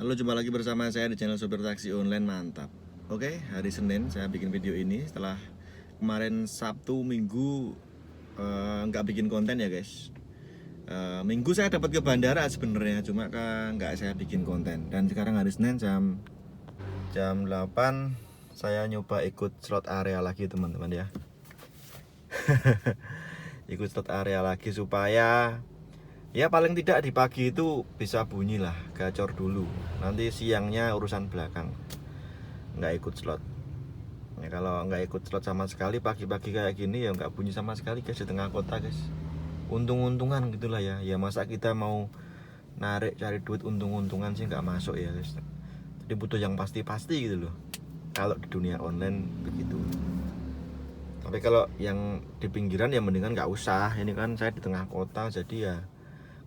Halo, jumpa lagi bersama saya di channel Sopir Taksi Online. Mantap. Oke, hari Senin saya bikin video ini setelah kemarin Sabtu Minggu nggak bikin konten ya guys. Minggu saya dapat ke bandara sebenarnya, cuma kan nggak saya bikin konten. Dan sekarang hari Senin jam 8 saya nyoba ikut slot area lagi teman-teman ya. Ikut slot area lagi supaya ya paling tidak di pagi itu bisa bunyi lah, gacor dulu. Nanti siangnya urusan belakang. Nggak ikut slot. Ya kalau nggak ikut slot sama sekali pagi-pagi kayak gini ya nggak bunyi sama sekali guys di tengah kota guys. Untung-untungan gitulah ya. Ya masa kita mau narik cari duit untung-untungan sih nggak masuk ya guys. Jadi butuh yang pasti-pasti gitu loh. Kalau di dunia online begitu. Tapi kalau yang di pinggiran ya mendingan nggak usah. Ini kan saya di tengah kota jadi ya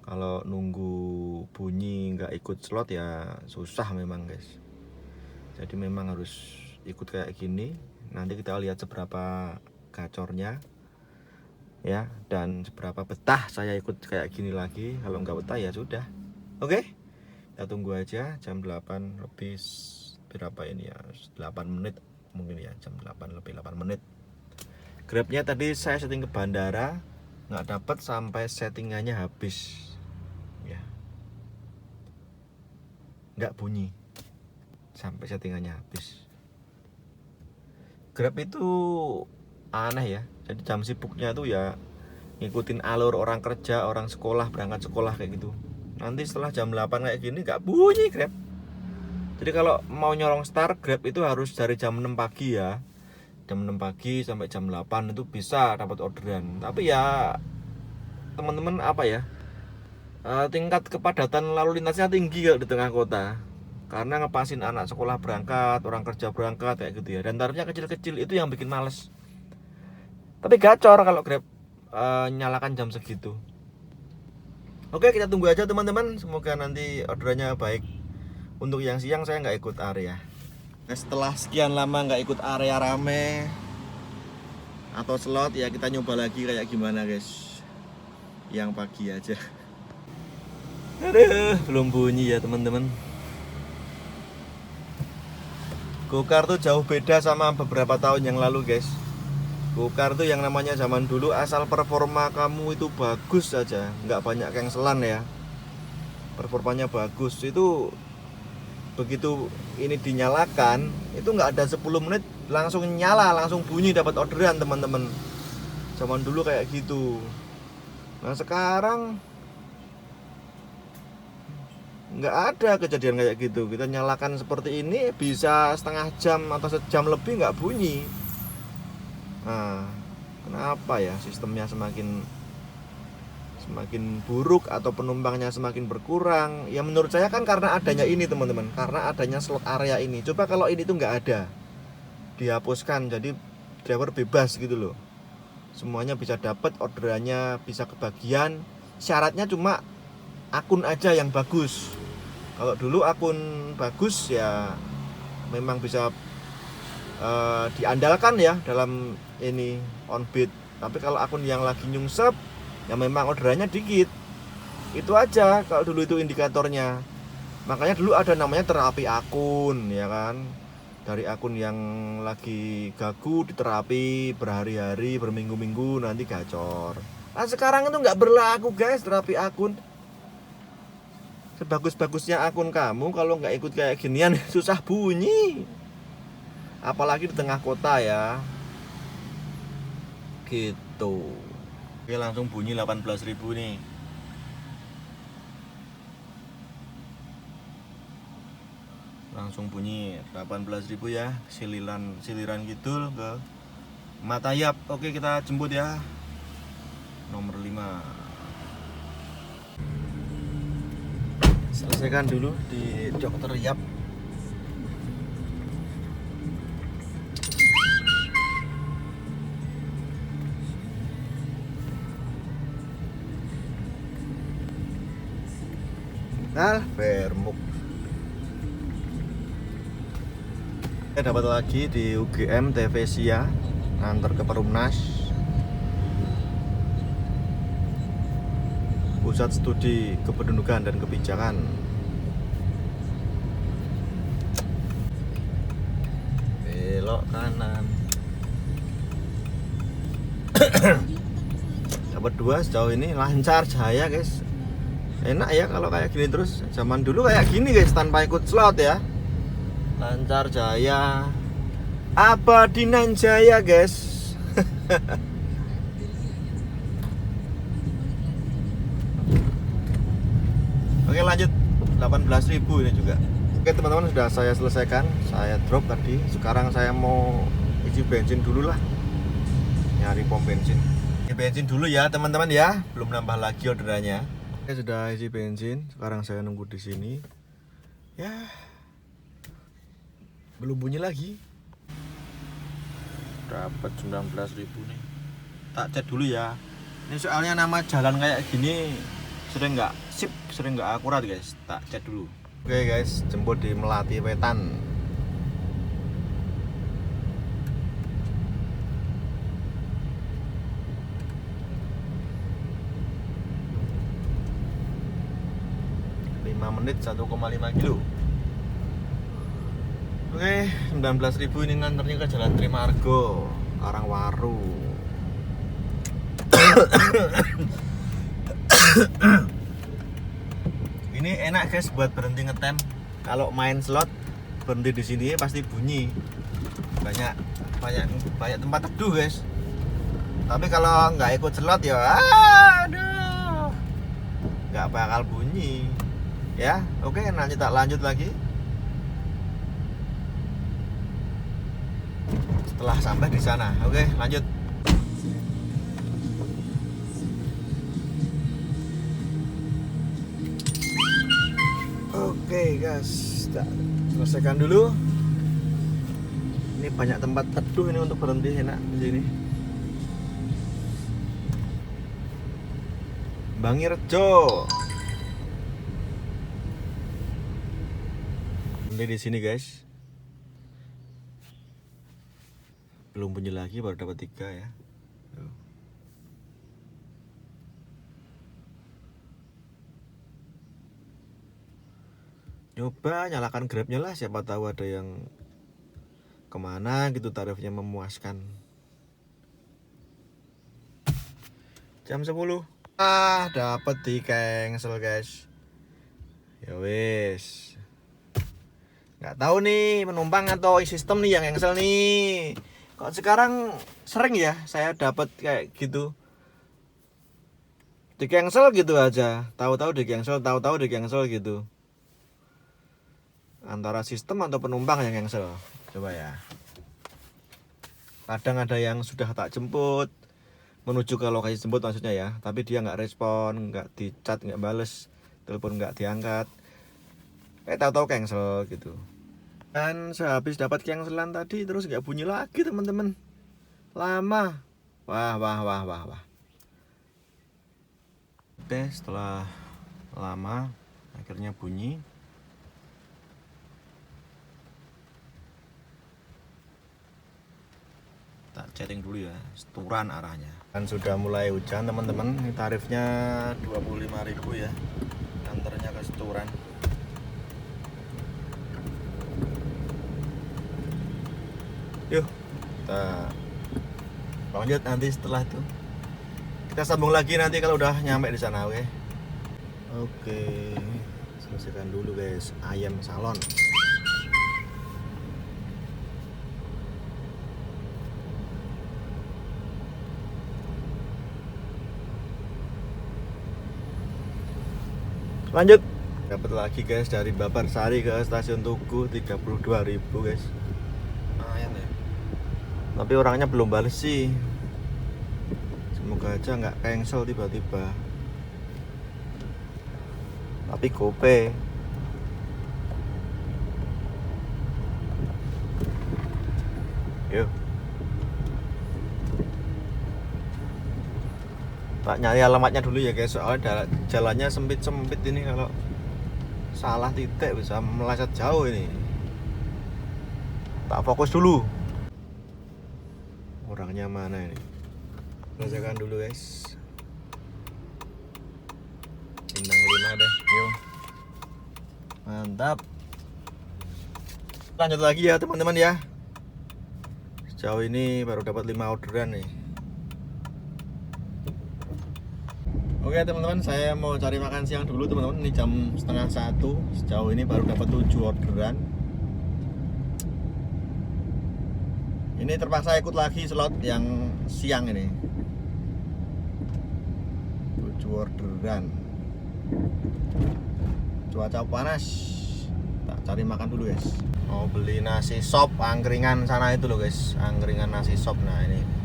kalau nunggu bunyi nggak ikut slot ya susah memang guys. Jadi memang harus ikut kayak gini. Nanti kita lihat seberapa gacornya ya, dan seberapa betah saya ikut kayak gini lagi. Kalau nggak betah ya sudah. Oke, kita tunggu aja jam 8 lebih berapa ini ya, 8 menit mungkin ya, jam 8 lebih 8 menit. Grabnya tadi saya setting ke bandara nggak dapat sampai settingannya habis ya, nggak bunyi sampai settingannya habis. Grab itu aneh ya, jadi jam sibuknya tuh ya ngikutin alur orang kerja, orang sekolah, berangkat sekolah kayak gitu. Nanti setelah jam 8 kayak gini nggak bunyi Grab. Jadi kalau mau nyolong start Grab itu harus dari jam 6 pagi ya, jam 6 pagi sampai jam 8 itu bisa dapat orderan. Tapi ya teman-teman apa ya, tingkat kepadatan lalu lintasnya tinggi kalau di tengah kota, karena ngepasin anak sekolah berangkat, orang kerja berangkat kayak gitu ya, dan tarifnya kecil-kecil, itu yang bikin males. Tapi gacor kalau Grab nyalakan jam segitu. Oke, kita tunggu aja teman-teman, semoga nanti orderannya baik. Untuk yang siang saya nggak ikut area. Setelah sekian lama nggak ikut area rame atau slot ya, kita nyoba lagi kayak gimana guys, yang pagi aja. Aduh, belum bunyi ya teman-teman. Gokar tuh jauh beda sama beberapa tahun yang lalu guys. Gokar tuh yang namanya zaman dulu asal performa kamu itu bagus saja, nggak banyak kengselan ya, performanya bagus, itu begitu ini dinyalakan itu nggak ada 10 menit langsung nyala, langsung bunyi, dapat orderan teman-teman. Zaman dulu kayak gitu. Nah sekarang nggak ada kejadian kayak gitu. Kita nyalakan seperti ini bisa setengah jam atau sejam lebih nggak bunyi. Nah kenapa ya sistemnya semakin buruk atau penumpangnya semakin berkurang? Ya menurut saya kan karena adanya ini teman-teman, karena adanya slot area ini. Coba kalau ini tuh nggak ada, dihapuskan, jadi driver bebas gitu loh, semuanya bisa dapat orderannya, bisa kebagian. Syaratnya cuma akun aja yang bagus. Kalau dulu akun bagus ya memang bisa diandalkan ya dalam ini on bid. Tapi kalau akun yang lagi nyungsep ya memang orderannya dikit. Itu aja kalau dulu itu indikatornya. Makanya dulu ada namanya terapi akun ya kan. Dari akun yang lagi gagu diterapi berhari-hari, berminggu-minggu, nanti gacor. Nah sekarang itu nggak berlaku guys terapi akun. Sebagus-bagusnya akun kamu, kalau nggak ikut kayak ginian susah bunyi. Apalagi di tengah kota ya. Gitu. Oke, langsung bunyi 18.000 nih. Langsung bunyi 18.000 ya. Siliran Kidul ke Matayap. Oke, kita jemput ya. Nomor 5. Selesaikan dulu di Dokter Yap. Nah, Vermuk. Saya dapat lagi di UGM Tevesia, nganter ke Perumnas. Pusat Studi Kependudukan dan Kebijakan. berdua sejauh ini lancar jaya guys. Enak ya kalau kayak gini terus. Zaman dulu kayak gini guys, tanpa ikut slot ya. Lancar jaya, abadi nan jaya guys. Oke lanjut, 18.000 ini juga. Oke teman-teman, sudah saya selesaikan. Saya drop tadi. Sekarang saya mau isi bensin dulu lah, nyari pom bensin. Isi bensin dulu ya teman-teman ya, belum nambah lagi orderannya. Oke, sudah isi bensin. Sekarang saya nunggu di sini. Ya, belum bunyi lagi. Dapat 19.000 nih. Tak cek dulu ya. Ini soalnya nama jalan kayak gini sering nggak sip, sering nggak akurat guys. Tak cek dulu. Oke guys, jemput di Melati Wetan. Menit 1,5 kilo. Oke, 19.000 ini nganternya ke Jalan Trimargo, Karangwaru. Ini enak guys buat berhenti ngetem. Kalau main slot berhenti di sini pasti bunyi. Banyak tempat teduh guys. Tapi kalau nggak ikut slot ya aduh, nggak bakal bunyi. Ya, oke, lanjut lagi. Setelah sampai di sana, oke, lanjut. Oke, guys, kita selesaikan dulu. Ini banyak tempat teduh ini untuk berhenti enak di sini. Bangirjo. Di sini guys, belum bunyi lagi, baru dapat 3 ya. Nyoba nyalakan Grabnya lah, siapa tahu ada yang kemana gitu tarifnya memuaskan. Jam 10 dapat di cancel guys. Ya wes, nggak tahu nih penumpang atau sistem nih yang cancel nih. Kok sekarang sering ya saya dapat kayak gitu, di cancel gitu aja, tahu-tahu di cancel gitu. Antara sistem atau penumpang yang cancel, coba ya. Kadang ada yang sudah tak jemput, menuju ke lokasi jemput maksudnya ya, tapi dia nggak respon, nggak di chat, nggak bales, telepon nggak diangkat, tahu-tahu cancel gitu. Dan sehabis dapat cancelan tadi terus nggak bunyi lagi teman-teman, lama. Wah. Oke, setelah lama akhirnya bunyi. Tak chatting dulu ya, Seturan arahnya. Kan sudah mulai hujan teman-teman. Ini tarifnya 25.000 ya, antarnya ke Seturan. Yuk, kita lanjut nanti setelah itu. Kita sambung lagi nanti kalau udah nyampe di sana, oke? Oke, selesaikan dulu guys, ayam salon. Lanjut, dapat lagi guys dari Babarsari ke stasiun Tugu 32.000 guys. Lumayan ya. Tapi orangnya belum bales sih. Semoga aja nggak cancel tiba-tiba. Tapi GoPay. Yuk. Tak nyari alamatnya dulu ya guys, soalnya jalannya sempit ini, kalau salah titik bisa meleset jauh ini. Tak fokus dulu. Orangnya mana ini? Selesaikan dulu guys. Bintang 5 deh, yuk. Mantap. Lanjut lagi ya teman-teman ya. Sejauh ini baru dapat 5 orderan nih. Oke teman-teman, saya mau cari makan siang dulu teman-teman. Ini jam setengah 1. Sejauh ini baru dapat 7 orderan. Ini terpaksa ikut lagi slot yang siang ini. 7 orderan. Cuaca panas. Tak cari makan dulu guys. Mau beli nasi sop angkringan sana itu loh guys. Angkringan nasi sop. Nah ini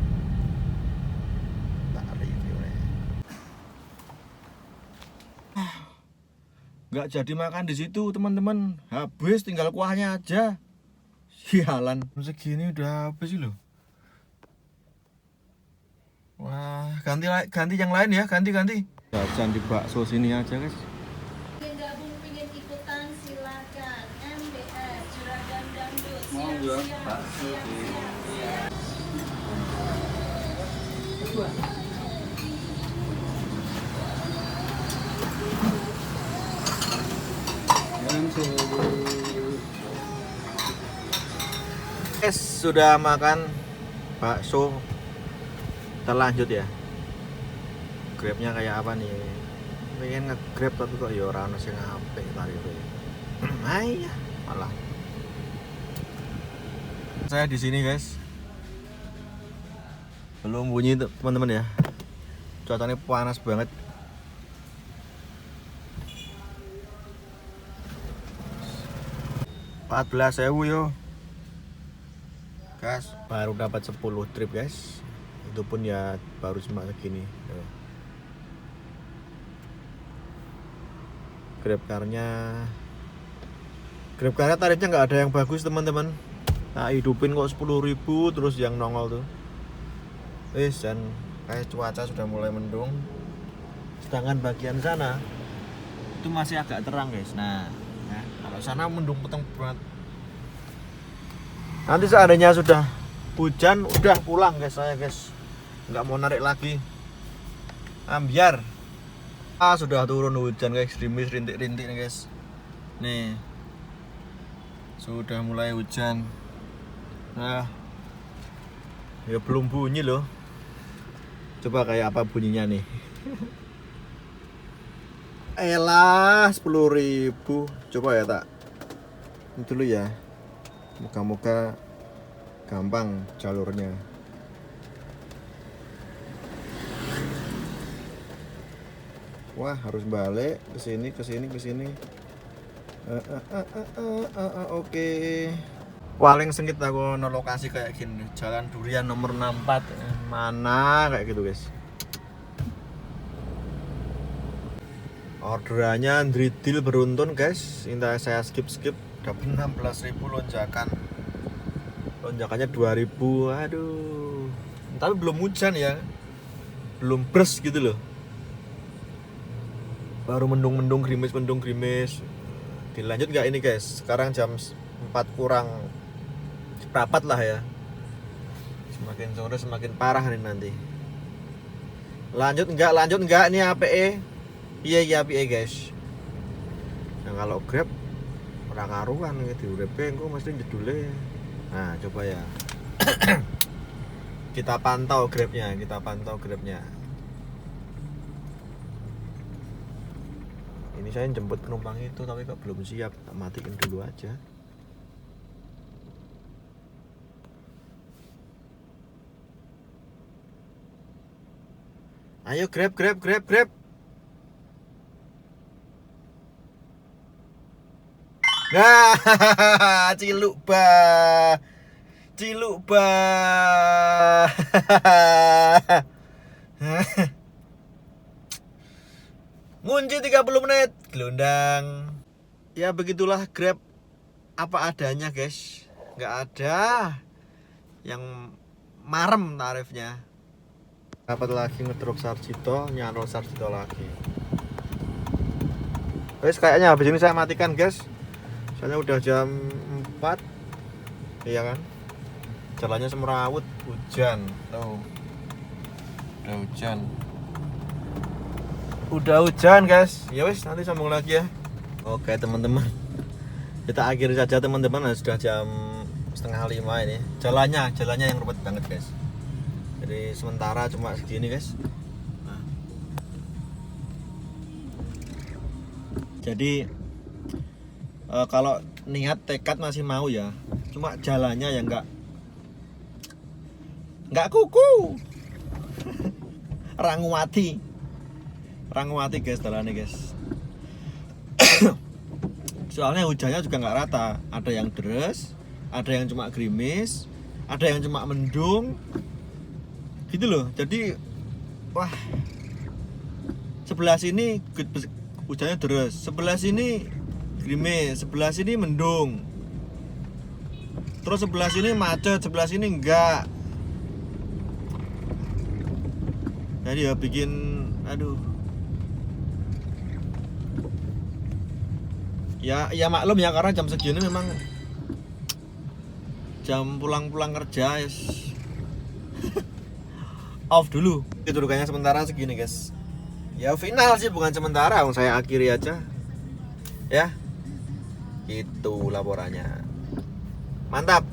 nggak jadi makan di situ teman-teman, habis tinggal kuahnya aja. Sialan, segini udah habis sih loh. Wah, ganti yang lain ya, ganti. Jajan di bakso sini aja guys. Ingin gabung, ingin ikutan silakan. MBS Juragan Dangdut. Mau ya bakso Guys, sudah makan bakso. Kita lanjut ya. Grabnya kayak apa nih? Pengen nge-grab tapi kok ya ora ono sing apik tarife. Ayah, malah. Saya di sini guys. Belum bunyi teman-teman ya. Cuacanya panas banget. $14.000 yo. Gas baru dapat 10 trip guys. Itu pun ya baru cuma segini. Grab car-nya tarifnya nggak ada yang bagus teman-teman. Nah hidupin kok 10.000 terus yang nongol tuh. Dan kayak cuaca sudah mulai mendung. Sedangkan bagian sana itu masih agak terang guys. Nah kalau sana mendung peteng banget. Nanti seandainya sudah hujan, udah pulang guys saya guys. Nggak mau narik lagi. Ambiar. Sudah turun hujan guys, gerimis rintik-rintik nih guys. Nih. Sudah mulai hujan. Nah. Ya belum bunyi loh. Coba kayak apa bunyinya nih. Elah 10.000. Coba ya tak. Ini dulu ya. Moga-moga gampang jalurnya. Wah harus balik ke sini. Oke. Paling sengit aku no lokasi kayak gini. Jalan Durian nomor 64. Mana kayak gitu guys. Orderannya Dridil beruntun guys. Indah saya skip dapat 16.000 lonjakannya 2.000. Aduh, tapi belum hujan ya, belum bres gitu loh, baru mendung gerimis. Dilanjut nggak ini guys? Sekarang jam 4 kurang seperempat lah ya. Semakin sore semakin parah nih nanti. Lanjut enggak nih APE. Iya APE guys. Nah kalau Grab ora karuan gitu, Grab engko mesti jedule. Nah, coba ya. Kita pantau Grabnya. Ini saya jemput penumpang itu tapi kok belum siap. Tak matiin dulu aja. Ayo Grab. Nah, ciluk bah. Ngunci 30 menit, gelundang. Ya begitulah Grab apa adanya guys. Nggak ada yang marem tarifnya. Dapat lagi ngetruk Sarjito, nyantol Sarjito lagi. Guys, kayaknya habis ini saya matikan guys. Soalnya udah jam 4. Iya kan? Jalannya semrawut, hujan. Tuh. Udah hujan guys. Ya wis, nanti sambung lagi ya. Oke teman-teman. Kita akhiri saja teman-teman. Sudah jam 4:30 ini. Jalannya yang ruwet banget guys. Jadi sementara cuma segini guys. Nah. Jadi kalau niat tekad masih mau ya, cuma jalannya yang nggak kuku. Ranguwati guys, jalannya guys. Soalnya hujannya juga nggak rata, ada yang deres, ada yang cuma gerimis, ada yang cuma mendung, gitu loh. Jadi wah, sebelah sini hujannya deres, sebelah sini gerimis, sebelah sini mendung, terus sebelah sini macet, sebelah sini enggak. Jadi ya bikin aduh. Ya maklum ya, karena jam segini memang jam pulang kerja, yes. Off dulu. Itu rukanya sementara segini guys. Ya final sih, bukan sementara, saya akhiri aja. Ya. Itu laporannya. Mantap.